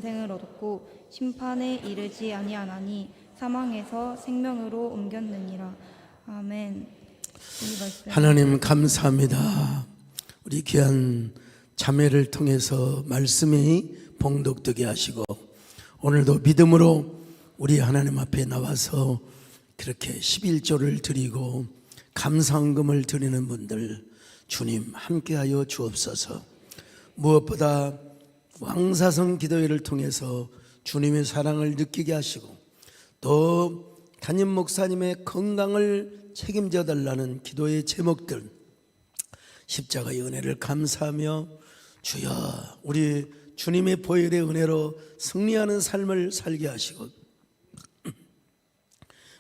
영생을 얻었고 심판에 이르지 아니하나니 사망에서 생명으로 옮겼느니라. 아멘. 하나님 감사합니다. 우리 귀한 자매를 통해서 말씀이 봉독되게 하시고 오늘도 믿음으로 우리 하나님 앞에 나와서 그렇게 11조를 드리고 감사헌금을 드리는 분들 주님 함께하여 주옵소서. 무엇보다 왕사성 기도회를 통해서 주님의 사랑을 느끼게 하시고 또 담임 목사님의 건강을 책임져 달라는 기도의 제목들 십자가의 은혜를 감사하며 주여 우리 주님의 보혈의 은혜로 승리하는 삶을 살게 하시고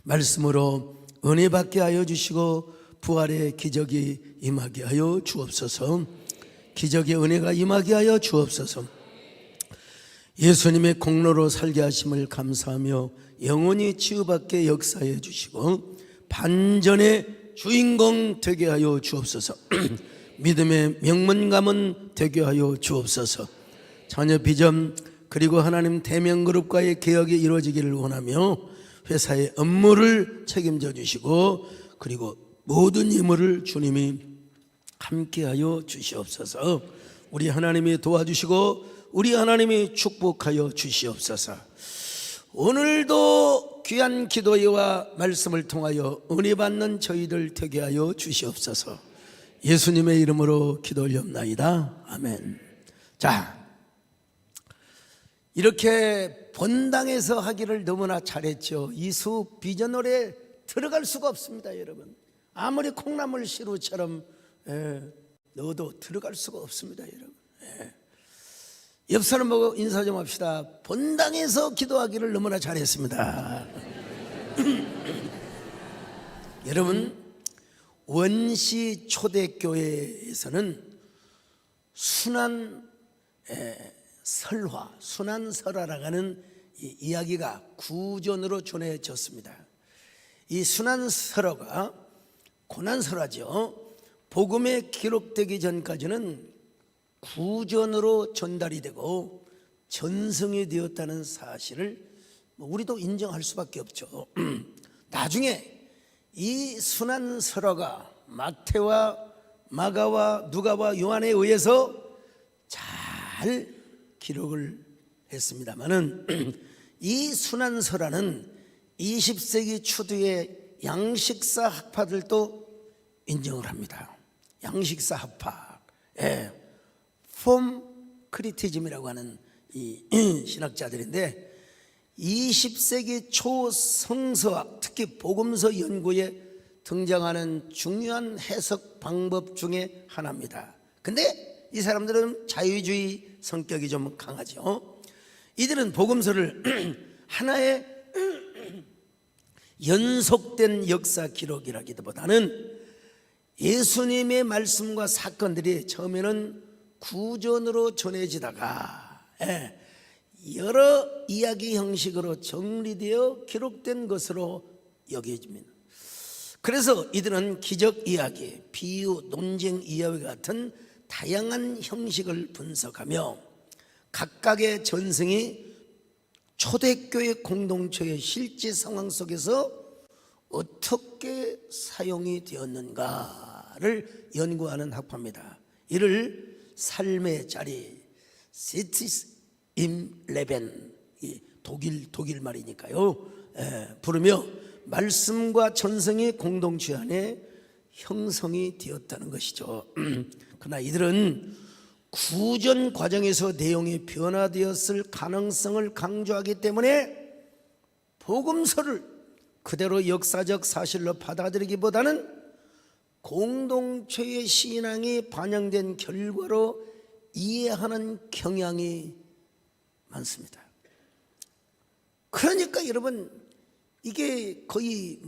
말씀으로 은혜 받게 하여 주시고 부활의 기적이 임하게 하여 주옵소서. 기적의 은혜가 임하게 하여 주옵소서. 예수님의 공로로 살게 하심을 감사하며 영원히 치유받게 역사해 주시고 반전의 주인공 되게 하여 주옵소서. 믿음의 명문가문 되게 하여 주옵소서. 자녀 비전 그리고 하나님 대면그룹과의 개혁이 이루어지기를 원하며 회사의 업무를 책임져 주시고 그리고 모든 임무를 주님이 함께하여 주시옵소서. 우리 하나님이 도와주시고 우리 하나님이 축복하여 주시옵소서. 오늘도 귀한 기도회와 말씀을 통하여 은혜 받는 저희들 되게 하여 주시옵소서. 예수님의 이름으로 기도 올렸나이다. 아멘. 자, 이렇게 본당에서 하기를 너무나 잘했죠. 이수 비전홀에 들어갈 수가 없습니다. 여러분 아무리 콩나물 시루처럼 넣어도 들어갈 수가 없습니다. 여러분 옆 사람 보고 인사 좀 합시다. 본당에서 기도하기를 너무나 잘했습니다. 여러분 원시 초대교회에서는 순환설화라고 하는 이야기가 구전으로 전해졌습니다. 이 순환설화가 고난설화죠. 복음에 기록되기 전까지는 구전으로 전달이 되고 전승이 되었다는 사실을 우리도 인정할 수밖에 없죠. 나중에 이 순환설화가 마태와 마가와 누가와 요한에 의해서 잘 기록을 했습니다마는 이 순환설화는 20세기 초두에 양식사 학파들도 인정을 합니다. 양식사 학파, 폼 크리티즘이라고 하는 이 신학자들인데 20세기 초 성서학, 특히 복음서 연구에 등장하는 중요한 해석 방법 중에 하나입니다. 근데 이 사람들은 자유주의 성격이 좀 강하죠. 이들은 복음서를 하나의 연속된 역사 기록이라기보다는 예수님의 말씀과 사건들이 처음에는 구전으로 전해지다가 여러 이야기 형식으로 정리되어 기록된 것으로 여겨집니다. 그래서 이들은 기적 이야기, 비유, 논쟁 이야기 같은 다양한 형식을 분석하며 각각의 전승이 초대교회 공동체의 실제 상황 속에서 어떻게 사용이 되었는가를 연구하는 학파입니다. 이를 삶의 자리, 시티스 임 레벤, 독일 말이니까요, 부르며 말씀과 전승이 공동체 안에 형성이 되었다는 것이죠. 그러나 이들은 구전 과정에서 내용이 변화되었을 가능성을 강조하기 때문에 복음서를 그대로 역사적 사실로 받아들이기보다는 공동체의 신앙이 반영된 결과로 이해하는 경향이 많습니다. 그러니까 여러분 이게 거의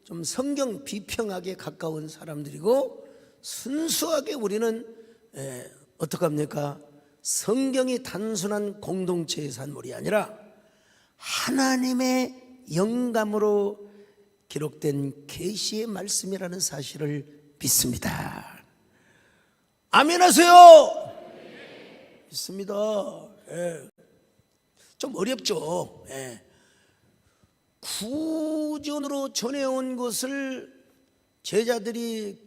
좀 성경 비평학에 가까운 사람들이고 순수하게 우리는 어떻게 합니까? 성경이 단순한 공동체의 산물이 아니라 하나님의 영감으로 기록된 계시의 말씀이라는 사실을 믿습니다. 아멘 하세요. 믿습니다. 좀 어렵죠. 예. 구전으로 전해온 것을 제자들이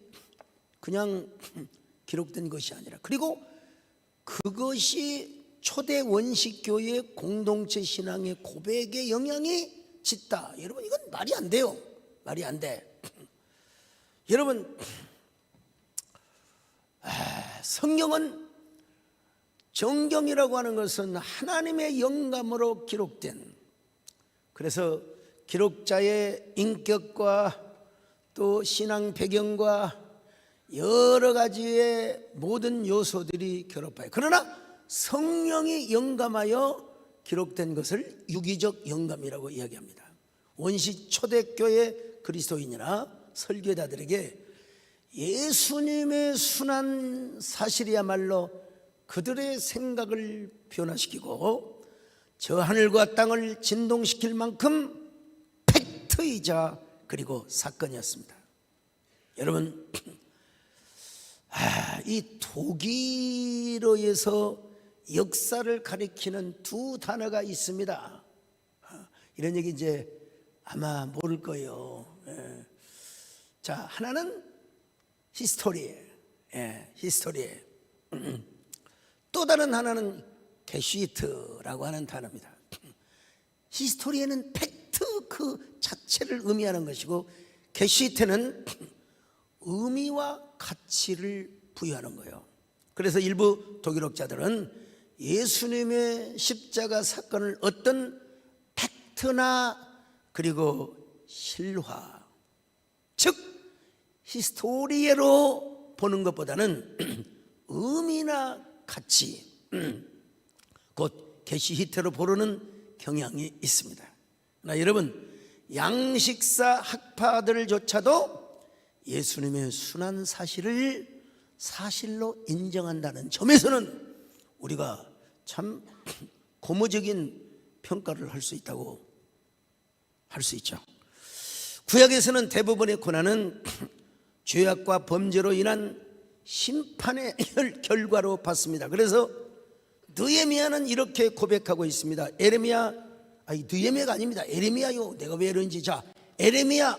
그냥 기록된 것이 아니라, 그리고 그것이 초대 원식교회의 공동체 신앙의 고백에 영향이 짙다. 여러분, 이건 말이 안 돼요. 말이 안 돼. 여러분, 성경은, 정경이라고 하는 것은 하나님의 영감으로 기록된, 그래서 기록자의 인격과 또 신앙 배경과 여러 가지의 모든 요소들이 결합하여, 그러나 성령이 영감하여 기록된 것을 유기적 영감이라고 이야기합니다. 원시 초대교회 그리스도인이나 설교자들에게 예수님의 순한 사실이야말로 그들의 생각을 변화시키고 저 하늘과 땅을 진동시킬 만큼 팩트이자 그리고 사건이었습니다. 여러분, 이 독일어에서 역사를 가리키는 두 단어가 있습니다. 이런 얘기 이제 아마 모를 거예요. 자, 하나는 히스토리에, 히스토리에. 또 다른 하나는 게슈이트라고 하는 단어입니다. 히스토리에는 팩트 그 자체를 의미하는 것이고, 게슈이트는 의미와 가치를 부여하는 거예요. 그래서 일부 독일학자들은 예수님의 십자가 사건을 어떤 팩트나 그리고 실화, 즉 히스토리에로 보는 것보다는 의미나 가치, 곧 게슈히트로 보는 경향이 있습니다. 나 여러분, 양식사 학파들조차도 예수님의 순한 사실을 사실로 인정한다는 점에서는 우리가 참 고무적인 평가를 할 수 있다고 할 수 있죠. 구약에서는 대부분의 고난은 죄악과 범죄로 인한 심판의 결과로 봤습니다. 그래서 느헤미야는 이렇게 고백하고 있습니다. 느헤미야가 아닙니다. 에레미야요. 내가 왜 이런지. 자, 에레미야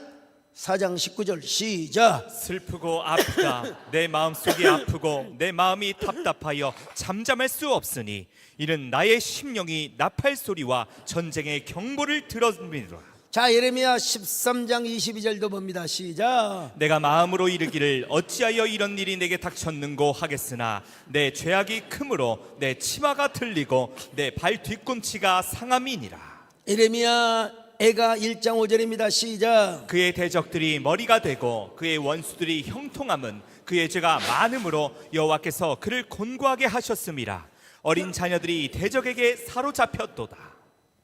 4장 19절 시작. 슬프고 아프다. 내 마음속이 아프고 내 마음이 답답하여 잠잠할 수 없으니 이는 나의 심령이 나팔 소리와 전쟁의 경보를 들었느니라. 자, 예레미야 13장 22절도 봅니다. 시작. 내가 마음으로 이르기를 어찌하여 이런 일이 내게 닥쳤는고 하겠으나 내 죄악이 크므로 내 치마가 틀리고 내 발 뒤꿈치가 상함이니라. 예레미야 애가 1장 5절입니다. 시작. 그의 대적들이 머리가 되고 그의 원수들이 형통함은 그의 죄가 많음으로 여호와께서 그를 곤고하게 하셨음이라. 어린 자녀들이 대적에게 사로잡혔도다.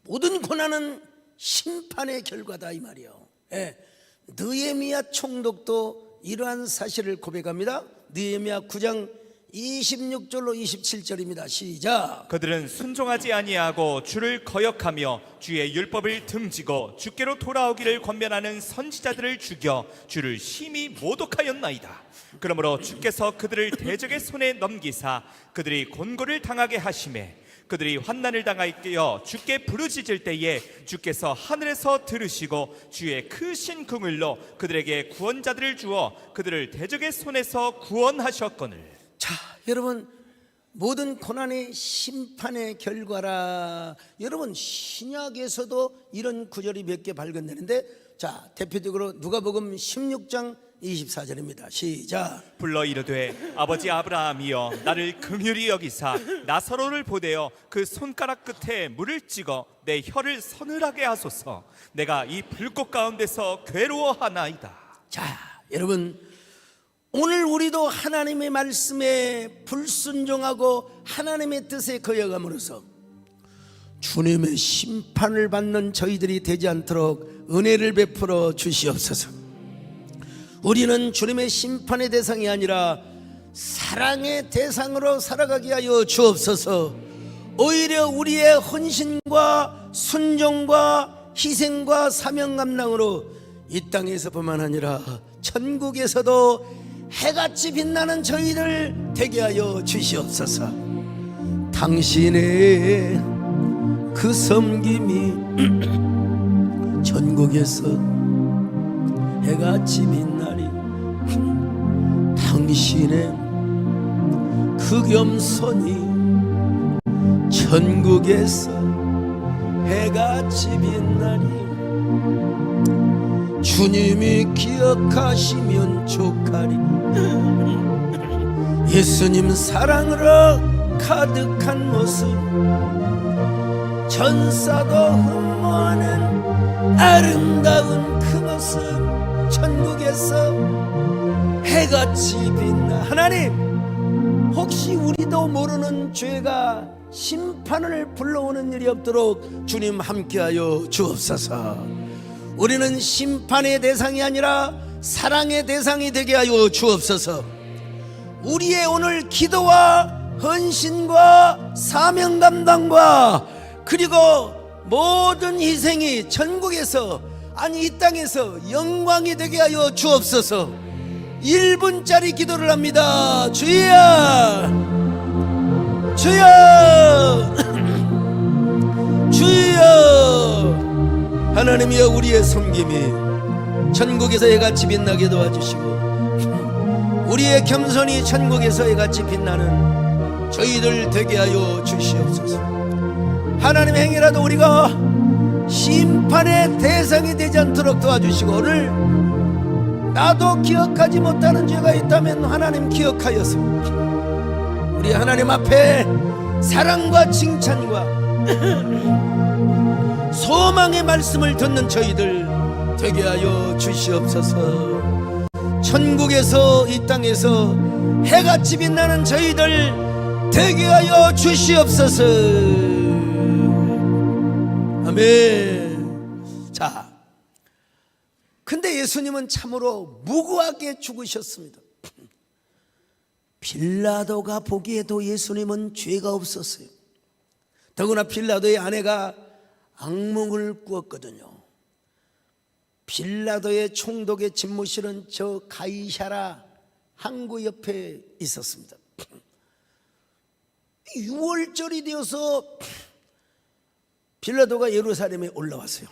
모든 고난은 심판의 결과다, 이 말이요. 느헤미야 총독도 이러한 사실을 고백합니다. 느헤미야 9장 26절로 27절입니다. 시작. 그들은 순종하지 아니하고 주를 거역하며 주의 율법을 등지고 주께로 돌아오기를 권면하는 선지자들을 죽여 주를 심히 모독하였나이다. 그러므로 주께서 그들을 대적의 손에 넘기사 그들이 곤고를 당하게 하시매 그들이 환난을 당하여 주께 부르짖을 때에 주께서 하늘에서 들으시고 주의 크신 긍휼로 그들에게 구원자들을 주어 그들을 대적의 손에서 구원하셨거늘. 자, 여러분, 모든 고난의 심판의 결과라. 여러분, 신약에서도 이런 구절이 몇 개 발견되는데, 자, 대표적으로 누가복음 16장 24절입니다. 시작. 불러 이르되 아버지 아브라함이여 나를 긍휼히 여기사 나사로를 보내어 그 손가락 끝에 물을 찍어 내 혀를 서늘하게 하소서. 내가 이 불꽃 가운데서 괴로워하나이다. 자, 여러분, 오늘 우리도 하나님의 말씀에 불순종하고 하나님의 뜻에 거역함으로써 주님의 심판을 받는 저희들이 되지 않도록 은혜를 베풀어 주시옵소서. 우리는 주님의 심판의 대상이 아니라 사랑의 대상으로 살아가게 하여 주옵소서. 오히려 우리의 헌신과 순종과 희생과 사명 감당으로 이 땅에서뿐만 아니라 천국에서도 해같이 빛나는 저희들 되게 하여 주시옵소서. 당신의 그 섬김이 전국에서 해같이 빛나리. 당신의 그 겸손이 전국에서 해같이 빛나리. 주님이 기억하시면 족하리. 예수님 사랑으로 가득한 모습, 천사도 흠모하는 아름다운 그 모습, 천국에서 해같이 빛나. 하나님, 혹시 우리도 모르는 죄가 심판을 불러오는 일이 없도록 주님 함께하여 주옵소서. 우리는 심판의 대상이 아니라 사랑의 대상이 되게 하여 주옵소서. 우리의 오늘 기도와 헌신과 사명 감당과 그리고 모든 희생이 전국에서, 아니 이 땅에서 영광이 되게 하여 주옵소서. 1분짜리 기도를 합니다. 주여, 주여, 주여. 하나님이여, 우리의 섬김이 천국에서 해같이 빛나게 도와주시고 우리의 겸손이 천국에서 해같이 빛나는 저희들 되게 하여 주시옵소서. 하나님의 행위라도 우리가 심판의 대상이 되지 않도록 도와주시고, 오늘 나도 기억하지 못하는 죄가 있다면 하나님 기억하여서 우리 하나님 앞에 사랑과 칭찬과 소망의 말씀을 듣는 저희들 되게 하여 주시옵소서. 천국에서 이 땅에서 해같이 빛나는 저희들 되게 하여 주시옵소서. 아멘. 자, 근데 예수님은 참으로 무고하게 죽으셨습니다. 빌라도가 보기에도 예수님은 죄가 없었어요. 더구나 빌라도의 아내가 악몽을 꾸었거든요. 빌라도의 총독의 집무실은 저 가이사라 항구 옆에 있었습니다. 6월절이 되어서 빌라도가 예루살렘에 올라왔어요.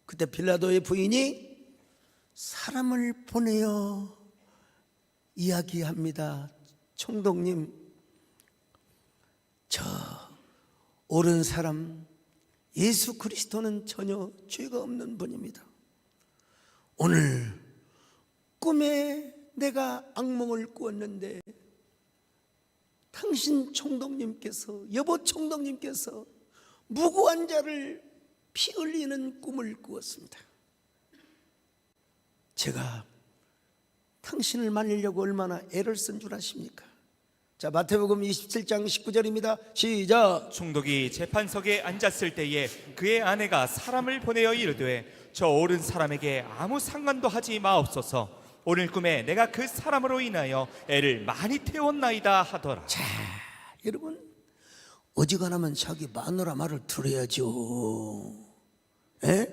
그때 빌라도의 부인이 사람을 보내어 이야기합니다. 총독님, 저 옳은 사람 예수 그리스도는 전혀 죄가 없는 분입니다. 오늘 꿈에 내가 악몽을 꾸었는데 당신 총독님께서, 여보 총독님께서 무고한 자를 피 흘리는 꿈을 꾸었습니다. 제가 당신을 말리려고 얼마나 애를 쓴 줄 아십니까? 자, 마태복음 27장 19절입니다. 시작. 총독이 재판석에 앉았을 때에 그의 아내가 사람을 보내어 이르되 저 옳은 사람에게 아무 상관도 하지 마옵소서. 오늘 꿈에 내가 그 사람으로 인하여 애를 많이 태웠나이다 하더라. 자, 여러분, 어지간하면 자기 마누라 말을 들어야죠. 에?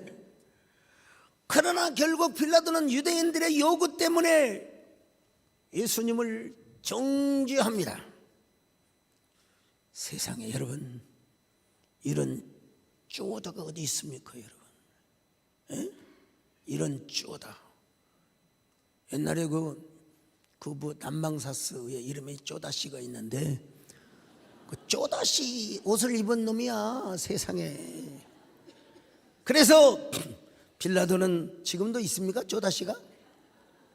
그러나 결국 빌라도는 유대인들의 요구 때문에 예수님을 정죄합니다. 세상에 여러분, 이런 쪼다가 어디 있습니까, 여러분? 에? 이런 쪼다. 옛날에 그 남방사스의 이름이 쪼다씨가 있는데 그 쪼다씨 옷을 입은 놈이야, 세상에. 그래서 빌라도는 지금도 있습니까, 쪼다씨가?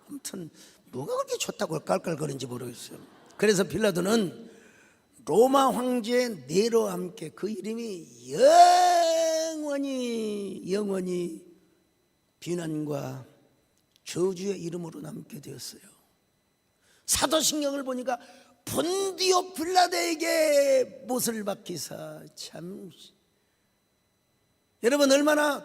아무튼 뭐가 그렇게 좋다고 깔깔거리는지 모르겠어요. 그래서 빌라도는 로마 황제 네로와 함께 그 이름이 영원히 비난과 저주의 이름으로 남게 되었어요. 사도신경을 보니까 본디오 빌라도에게 못을 박히사. 참, 여러분, 얼마나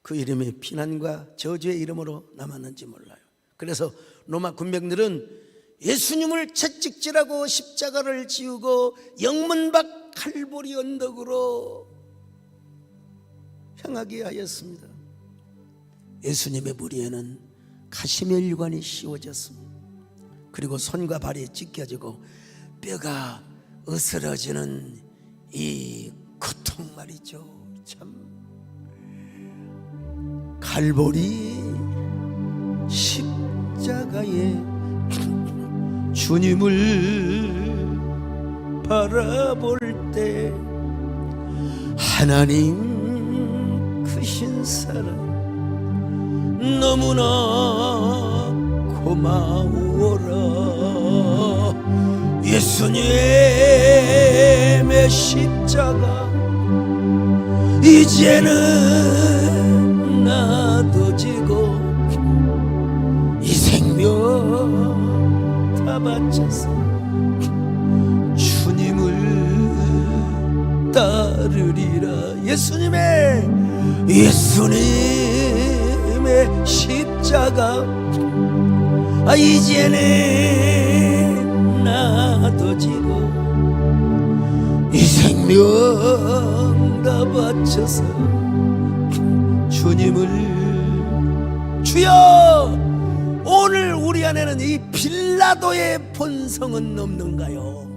그 이름이 비난과 저주의 이름으로 남았는지 몰라요. 그래서 로마 군병들은 예수님을 채찍질하고 십자가를 지우고 영문 밖 칼보리 언덕으로 향하게 하였습니다. 예수님의 머리에는 가시멜유관이 씌워졌습니다. 그리고 손과 발이 찢겨지고 뼈가 으스러지는 이 고통 말이죠. 참 갈보리 십자가에 주님을 바라볼 때 하나님 크신 사랑 너무나 고마워라. 예수님의 십자가 이제는 나도 지고 이 생명 다 바쳐서 주님을 따르리라. 예수님의 십자가 이제는 나도 지고 이 생명 다 바쳐서 주님을 주여. 오늘 우리 안에는 이 빌라도의 본성은 없는가요?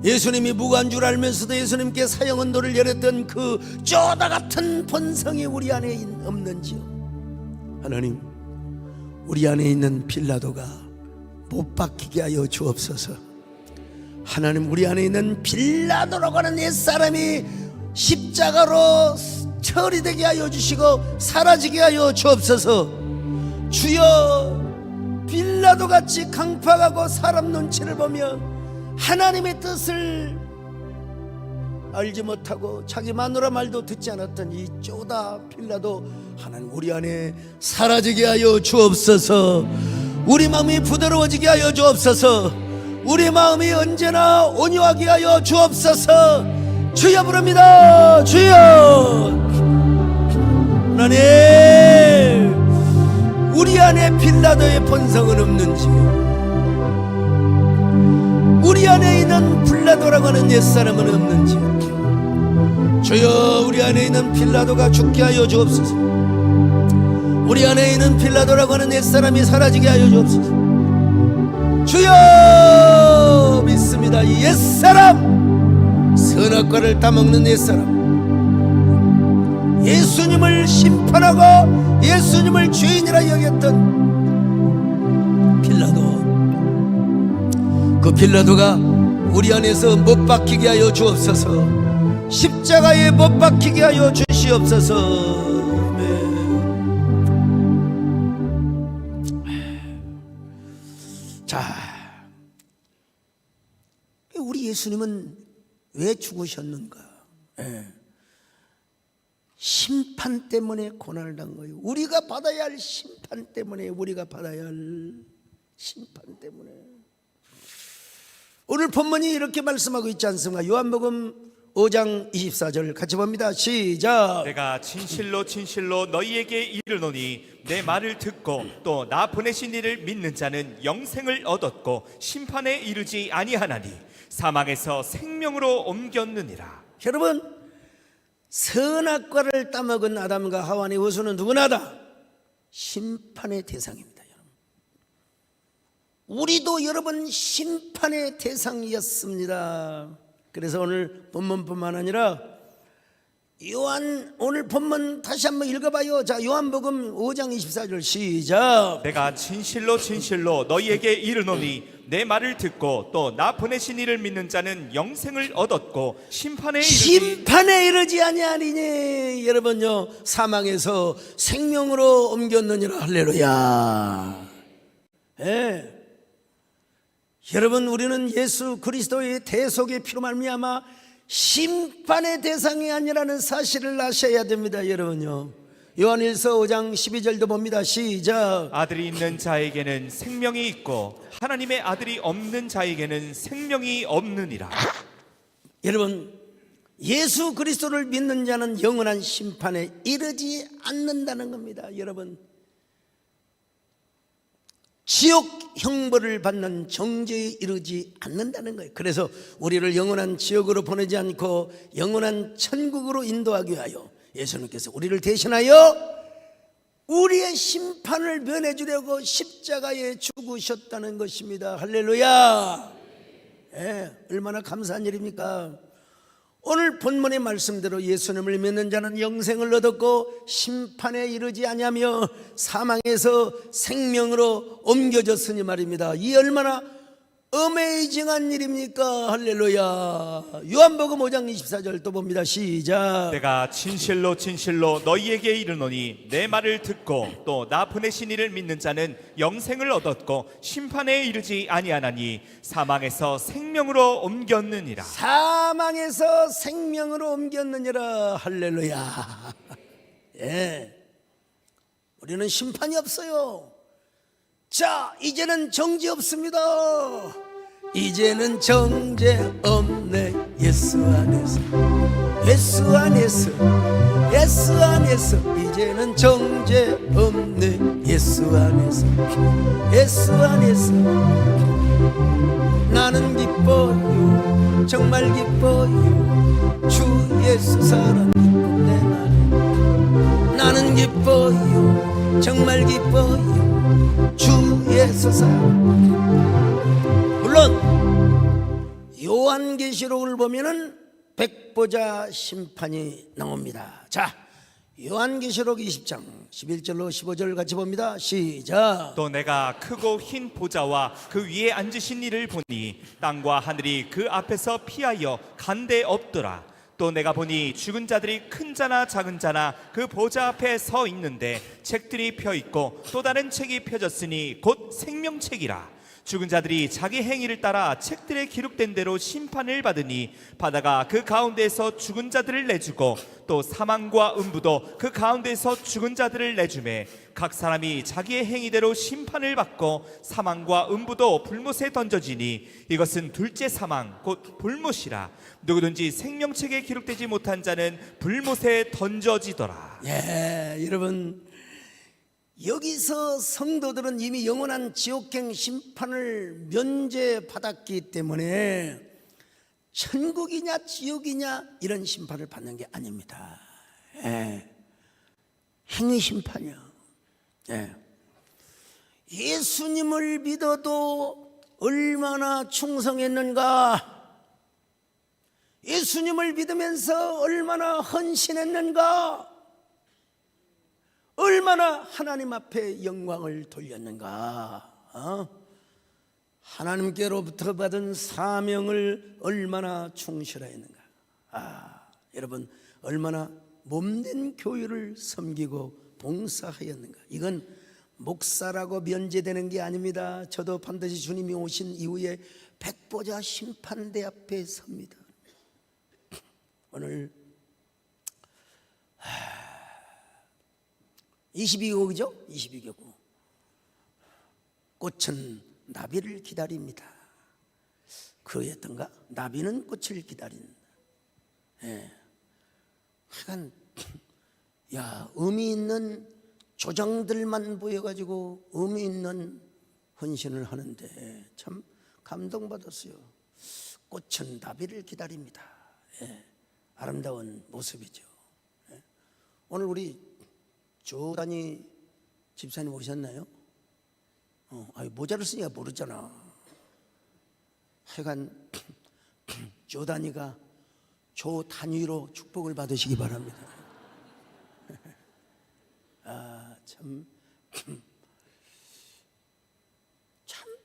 예수님이 무고한 줄 알면서도 예수님께 사형언도를 열었던 그 쪼다 같은 본성이 우리 안에 없는지요? 하나님, 우리 안에 있는 빌라도가 못 박히게 하여 주옵소서. 하나님, 우리 안에 있는 빌라도라고 하는 옛사람이 십자가로 처리되게 하여 주시고 사라지게 하여 주옵소서. 주여, 빌라도같이 강팍하고 사람 눈치를 보며 하나님의 뜻을 알지 못하고 자기 마누라 말도 듣지 않았던 이 쪼다 빌라도 하나님 우리 안에 사라지게 하여 주옵소서. 우리 마음이 부드러워지게 하여 주옵소서. 우리 마음이 언제나 온유하게 하여 주옵소서. 주여 부릅니다. 주여. 하나님, 우리 안에 빌라도의 본성은 없는지, 우리 안에 있는 빌라도라고 하는 옛사람은 없는지, 주여, 우리 안에 있는 빌라도가 죽게 하여 주옵소서. 우리 안에 있는 빌라도라고 하는 옛사람이 사라지게 하여 주옵소서. 주여, 믿습니다. 이 옛사람, 선악과를 따먹는 옛사람, 예수님을 심판하고 예수님을 주인이라 여겼던 빌라도, 그 빌라도가 우리 안에서 못 박히게 하여 주옵소서. 십자가에 못 박히게 하여 주시옵소서. 자, 우리 예수님은 왜 죽으셨는가? 심판 때문에 고난을 당한 거예요. 우리가 받아야 할 심판 때문에, 우리가 받아야 할 심판 때문에. 오늘 본문이 이렇게 말씀하고 있지 않습니까? 요한복음 5장 24절 같이 봅니다. 시작. 내가 진실로 진실로 너희에게 이르노니 내 말을 듣고 또 나 보내신 이를 믿는 자는 영생을 얻었고 심판에 이르지 아니하나니 사망에서 생명으로 옮겼느니라. 여러분, 선악과를 따먹은 아담과 하와의 후손은 누구나 다 심판의 대상입니다. 여러분, 우리도 여러분 심판의 대상이었습니다. 그래서 오늘 본문뿐만 아니라 오늘 본문 다시 한번 읽어봐요. 자, 요한복음 5장 24절 시작. 내가 진실로 진실로 너희에게 이르노니 내 말을 듣고 또 나 보내신 이를 믿는 자는 영생을 얻었고 심판에 이르지 아니하리니. 여러분요, 사망에서 생명으로 옮겼느니라. 할렐루야. 예. 여러분, 우리는 예수 그리스도의 대속의 피로 말미암아 심판의 대상이 아니라는 사실을 아셔야 됩니다. 여러분요, 요한일서 5장 12절도 봅니다. 시작. 아들이 있는 자에게는 생명이 있고 하나님의 아들이 없는 자에게는 생명이 없느니라. 여러분, 예수 그리스도를 믿는 자는 영원한 심판에 이르지 않는다는 겁니다. 여러분, 지옥 형벌을 받는 정죄에 이르지 않는다는 거예요. 그래서 우리를 영원한 지옥으로 보내지 않고 영원한 천국으로 인도하기 위하여 예수님께서 우리를 대신하여 우리의 심판을 면해주려고 십자가에 죽으셨다는 것입니다. 할렐루야. 얼마나 감사한 일입니까? 오늘 본문의 말씀대로 예수님을 믿는 자는 영생을 얻었고 심판에 이르지 아니하며 사망에서 생명으로 옮겨졌으니 말입니다. 이 얼마나 어메이징한 일입니까? 할렐루야. 요한복음 5장 24절 또 봅니다. 시작. 내가 진실로 진실로 너희에게 이르노니 내 말을 듣고 또 나 보내신 이를 믿는 자는 영생을 얻었고 심판에 이르지 아니하나니 사망에서 생명으로 옮겼느니라. 사망에서 생명으로 옮겼느니라. 할렐루야. 예, 우리는 심판이 없어요. 자, 이제는 정죄 없습니다. 이제는 정죄 없네. 예수 안에서, 예수 안에서, 예수 안에서. 이제는 정죄 없네. 예수 안에서, 예수 안에서. 나는 기뻐요, 정말 기뻐요. 주 예수 사랑 기쁨 내 안에. 나는 기뻐요, 정말 기뻐요. 주 예수 사랑. 물론 요한계시록을 보면은 백보자 심판이 나옵니다. 자, 요한계시록 20장 11절로 15절 같이 봅니다. 시작. 또 내가 크고 흰 보좌와 그 위에 앉으신 이를 보니 땅과 하늘이 그 앞에서 피하여 간데 없더라. 또 내가 보니 죽은 자들이 큰 자나 작은 자나 그 보좌 앞에 서 있는데 책들이 펴 있고 또 다른 책이 펴졌으니 곧 생명책이라. 죽은 자들이 자기 행위를 따라 책들에 기록된 대로 심판을 받으니 바다가 그 가운데에서 죽은 자들을 내주고 또 사망과 음부도 그 가운데에서 죽은 자들을 내주매 각 사람이 자기의 행위대로 심판을 받고 사망과 음부도 불못에 던져지니 이것은 둘째 사망 곧 불못이라. 누구든지 생명책에 기록되지 못한 자는 불못에 던져지더라. 예, 여러분, 여기서 성도들은 이미 영원한 지옥행 심판을 면제받았기 때문에 천국이냐 지옥이냐 이런 심판을 받는 게 아닙니다. 예, 행위 심판이야. 예. 예수님을 믿어도 얼마나 충성했는가, 예수님을 믿으면서 얼마나 헌신했는가, 얼마나 하나님 앞에 영광을 돌렸는가, 하나님께로부터 받은 사명을 얼마나 충실했는가. 여러분, 얼마나 몸된 교회를 섬기고 봉사하였는가. 이건 목사라고 면제되는 게 아닙니다. 저도 반드시 주님이 오신 이후에 백보자 심판대 앞에 섭니다. 오늘 22곡이죠? 22곡. 꽃은 나비를 기다립니다. 그였던가? 나비는 꽃을 기다린다. 예. 하여간, 야, 의미 있는 조장들만 보여가지고 의미 있는 헌신을 하는데 참 감동받았어요. 꽃은 나비를 기다립니다. 예. 아름다운 모습이죠. 예. 오늘 우리 조단이 집사님 오셨나요? 모자를 쓰니까 모르잖아. 하여간 조단이가 조단위로 축복을 받으시기 바랍니다.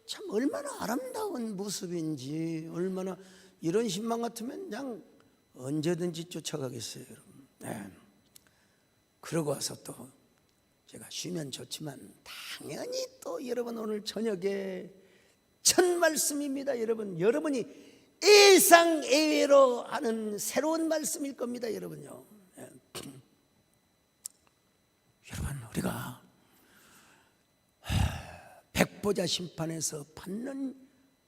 참 얼마나 아름다운 모습인지, 얼마나 이런 신방 같으면 그냥 언제든지 쫓아가겠어요, 여러분. 네. 그러고 와서 또 제가 쉬면 좋지만 당연히 또 여러분 오늘 저녁에 첫 말씀입니다. 여러분이 예상외로 하는 새로운 말씀일 겁니다, 여러분요. 네. 여러분, 우리가 백보자 심판에서 받는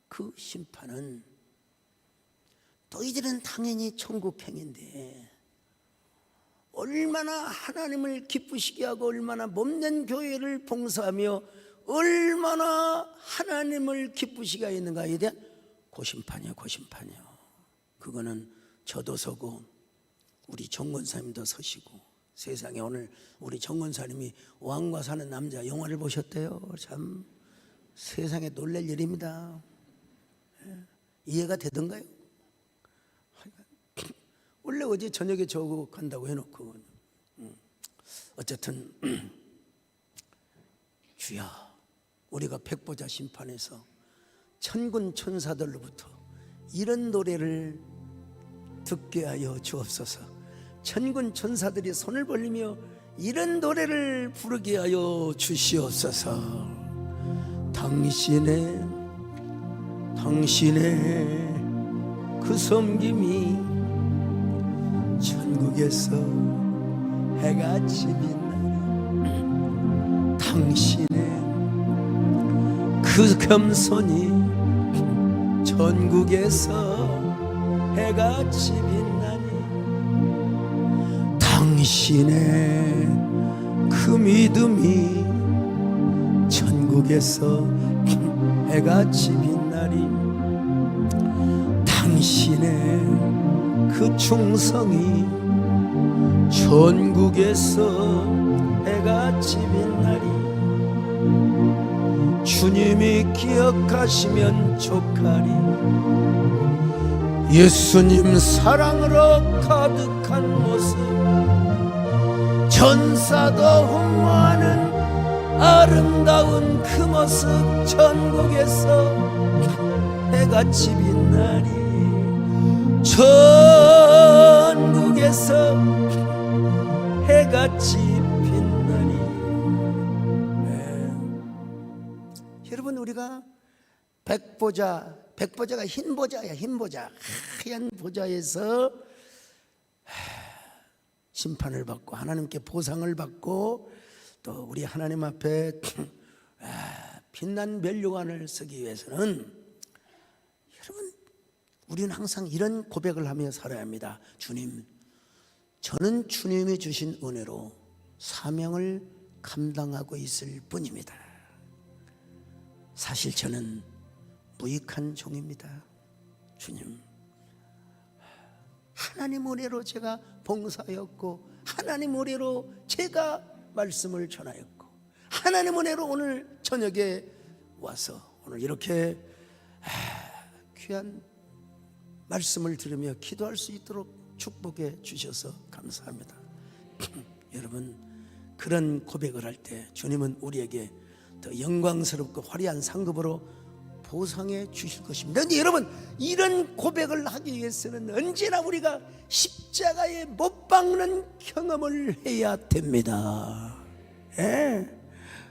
그 심판은 너희들은 당연히 천국행인데 얼마나 하나님을 기쁘시게 하고 얼마나 몸된 교회를 봉사하며 얼마나 하나님을 기쁘시게 하였는가에 대한 고심판이요. 그거는 저도 서고 우리 정권사님도 서시고, 세상에 오늘 우리 정권사님이 왕과 사는 남자 영화를 보셨대요. 참 세상에 놀랄 일입니다. 이해가 되던가요? 원래 어제 저녁에 저거 간다고 해놓고 어쨌든 주야, 우리가 백보자 심판에서 천군 천사들로부터 이런 노래를 듣게 하여 주옵소서. 천군 천사들이 손을 벌리며 이런 노래를 부르게 하여 주시옵소서. 당신의 그 섬김이 천국에서 해같이 빛나는, 당신의 그 겸손이 천국에서 해같이 빛나니, 당신의 그 믿음이 천국에서 해같이 빛나리, 당신의 그 충성이 천국에서 해같이 빛나리, 주님이 기억하시면 족하리, 예수님 사랑으로 가득한 모습, 천사도 흠모하는 아름다운 그 모습, 천국에서 해같이 빛나리, 천국에서 해같이 빛나리. 여러분, 우리가 백보자가 흰 보자야. 흰 보자, 하얀 보자에서 심판을 받고 하나님께 보상을 받고 또 우리 하나님 앞에 빛난 면류관을 쓰기 위해서는, 여러분, 우리는 항상 이런 고백을 하며 살아야 합니다. 주님, 저는 주님이 주신 은혜로 사명을 감당하고 있을 뿐입니다. 사실 저는 무익한 종입니다. 주님, 하나님 은혜로 제가 봉사하였고, 하나님 은혜로 제가 말씀을 전하였고, 하나님 은혜로 오늘 저녁에 와서 오늘 이렇게 귀한 말씀을 들으며 기도할 수 있도록 축복해 주셔서 감사합니다. 여러분, 그런 고백을 할 때 주님은 우리에게 더 영광스럽고 화려한 상급으로 보상해 주실 것입니다. 그런데 여러분, 이런 고백을 하기 위해서는 언제나 우리가 십자가에 못 박는 경험을 해야 됩니다.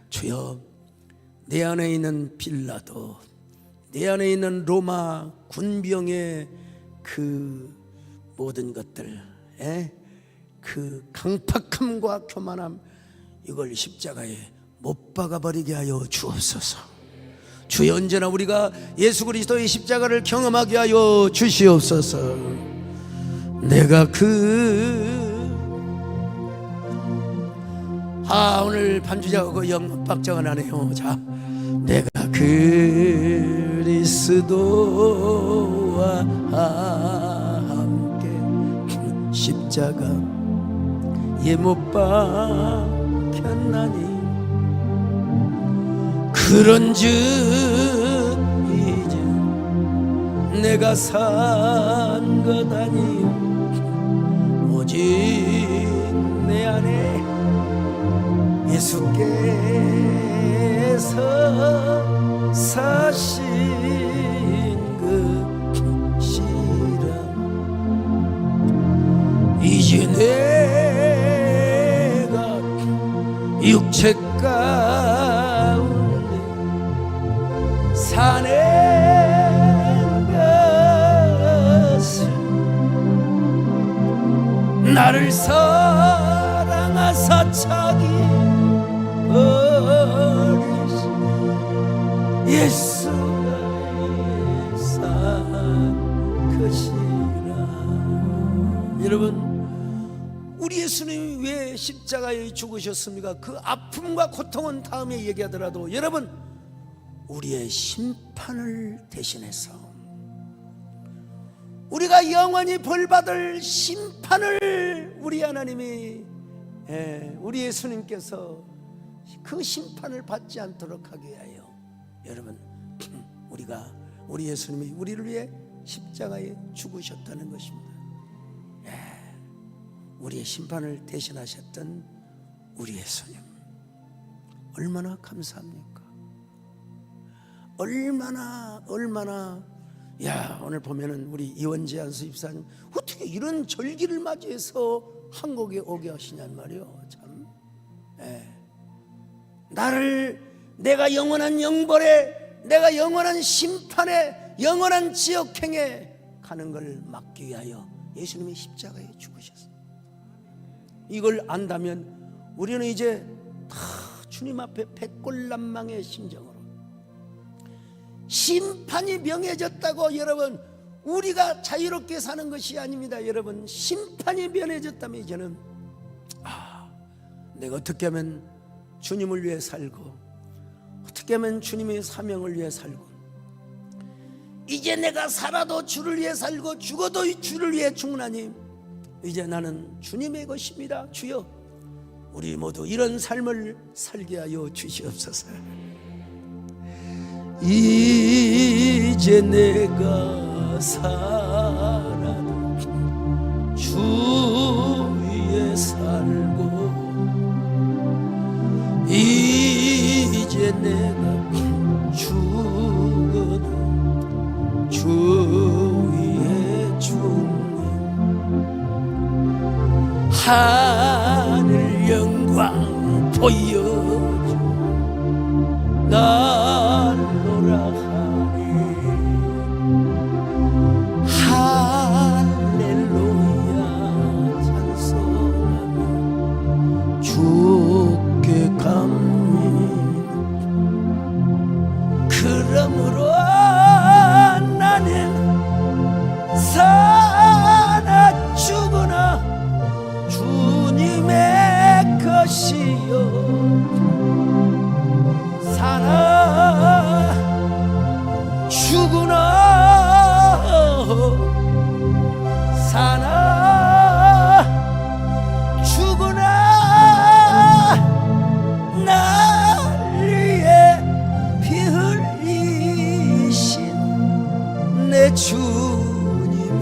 주여, 내 안에 있는 빌라도, 내 안에 있는 로마 군병의 그 모든 것들, 그 강팍함과 교만함, 이걸 십자가에 못 박아버리게 하여 주옵소서. 주여, 언제나 우리가 예수 그리스도의 십자가를 경험하게 하여 주시옵소서. 내가 오늘 반주자하고 박자가 나네요. 자, 내가 그리스도와 함께 십자가에 못 박혔나니, 그런즉 이제 내가 산 것 아니요 오직 내 안에 예수께서 사신 것이라. 이제 내가 육체 가운데 사는 것을 나를 사랑하사 자기 버리시 예수가 산 것이라. 여러분, 우리 예수님이 왜 십자가에 죽으셨습니까? 그 아픔과 고통은 다음에 얘기하더라도, 여러분, 우리의 심판을 대신해서 우리가 영원히 벌받을 심판을 우리 하나님이, 우리 예수님께서 그 심판을 받지 않도록 하게 하여, 여러분, 우리 예수님이 우리를 위해 십자가에 죽으셨다는 것입니다. 우리의 심판을 대신하셨던 우리의 예수님, 얼마나 감사합니까? 얼마나 야, 오늘 보면은 우리 이원재 안수집사님 어떻게 이런 절기를 맞이해서 한국에 오게 하시냔 말이요. 참, 내가 영원한 영벌에, 내가 영원한 심판에, 영원한 지옥행에 가는 걸 막기 위하여 예수님이 십자가에 죽으셨어요. 이걸 안다면 우리는 이제 다 주님 앞에 백골난망의 심정으로, 심판이 명해졌다고 여러분, 우리가 자유롭게 사는 것이 아닙니다. 여러분, 심판이 명해졌다면 이제는 내가 어떻게 하면 주님을 위해 살고, 어떻게 하면 주님의 사명을 위해 살고, 이제 내가 살아도 주를 위해 살고 죽어도 주를 위해 죽나니 이제 나는 주님의 것입니다. 주여, 우리 모두 이런 삶을 살게 하여 주시옵소서. 이제 내가 살아도 주 위에 살고, 이제 내가 죽어도 주 위에 죽네. 하늘 영광 보여줘 날로라 하니, 할렐루야 찬송하며 주께 감히. 그러므로 나는 사나 죽으나 주님의 것이요, 사나 죽으나 사나 죽으나 날 위해 피 흘리신 내 주님의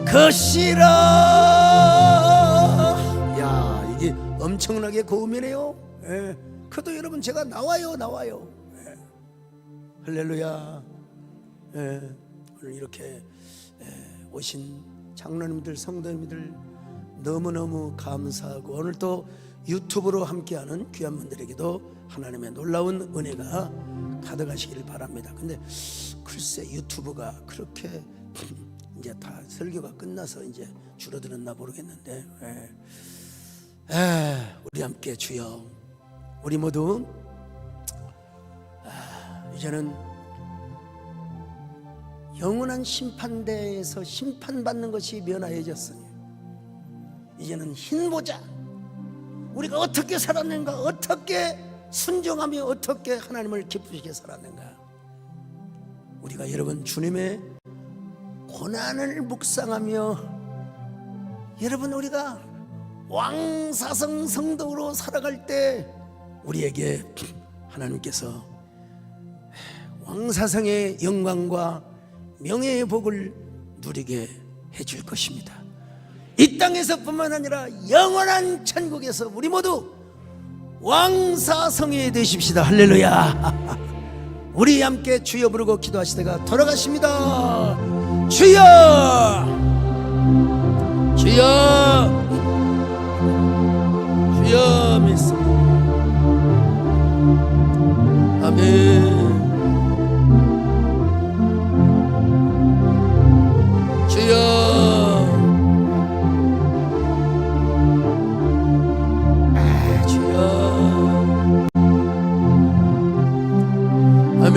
것이라. 야, 이게 엄청나게 고음이네요. 그래도 여러분 제가 나와요. 할렐루야. 오늘 이렇게 오신 장로님들, 성도님들 너무너무 감사하고, 오늘 또 유튜브로 함께하는 귀한 분들에게도 하나님의 놀라운 은혜가 가득하시길 바랍니다. 근데 글쎄 유튜브가 그렇게 이제 다 설교가 끝나서 이제 줄어들었나 모르겠는데, 우리 함께 주여, 우리 모두 이제는 영원한 심판대에서 심판받는 것이 면하여졌으니 이제는 흰 보자, 우리가 어떻게 살았는가, 어떻게 순종하며 어떻게 하나님을 기쁘시게 살았는가, 우리가 여러분 주님의 고난을 묵상하며, 여러분 우리가 왕사성 성도로 살아갈 때 우리에게 하나님께서 왕사성의 영광과 명예의 복을 누리게 해줄 것입니다. 이 땅에서뿐만 아니라 영원한 천국에서 우리 모두 왕사성이 되십시다. 할렐루야. 우리 함께 주여 부르고 기도하시다가 돌아가십니다. 주여, 주여, 주여 믿습니다. 아멘. 주여, 주여, 아멘.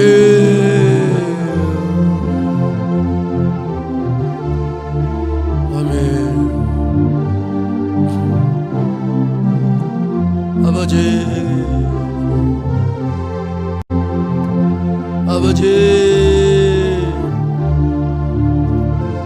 아멘. 아버지, 아버지,